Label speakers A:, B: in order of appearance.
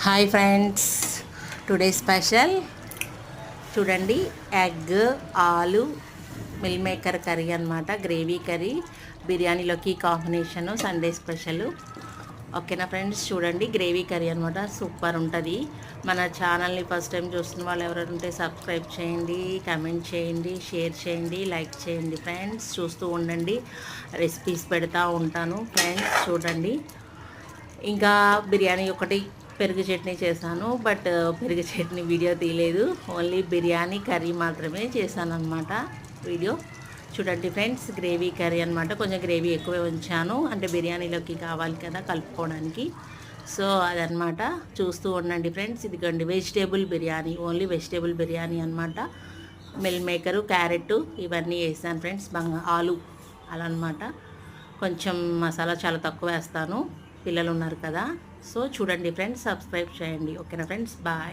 A: Hi friends, today special చూడండి. Egg ఆలు meal maker curry అనమాట. గ్రేవీ కర్రీ బిర్యానీలోకి కాంబినేషను, సండే స్పెషల్. ఓకేనా ఫ్రెండ్స్, చూడండి గ్రేవీ కర్రీ అనమాట. సూపర్ ఉంటుంది. మన ఛానల్ని ఫస్ట్ టైం చూస్తున్న వాళ్ళు ఎవరైనా ఉంటే సబ్స్క్రైబ్ చేయండి, కమెంట్ చేయండి, షేర్ చేయండి, లైక్ చేయండి ఫ్రెండ్స్. చూస్తూ ఉండండి, రెసిపీస్ పెడతా ఉంటాను ఫ్రెండ్స్. చూడండి, ఇంకా బిర్యానీ ఒకటి పెరుగు చట్నీ చేశాను, బట్ పెరుగు చట్నీ వీడియో తీయలేదు. ఓన్లీ బిర్యానీ కర్రీ మాత్రమే చేశాను అనమాట వీడియో. చూడండి ఫ్రెండ్స్, గ్రేవీ కర్రీ అనమాట. కొంచెం గ్రేవీ ఎక్కువే ఉంచాను, అంటే బిర్యానీలోకి కావాలి కదా కలుపుకోవడానికి. సో అదనమాట, చూస్తూ ఉండండి ఫ్రెండ్స్. ఇదిగోండి vegetable biryani, only vegetable biryani అనమాట. మిల్ మేకరు, క్యారెట్ ఇవన్నీ వేసాను ఫ్రెండ్స్. ఆలు అలా అనమాట. కొంచెం మసాలా చాలా తక్కువ వేస్తాను, పిల్లలు ఉన్నారు కదా. సో చూడండి ఫ్రెండ్స్, సబ్స్క్రైబ్ చేయండి. ఓకేనా ఫ్రెండ్స్, బాయ్.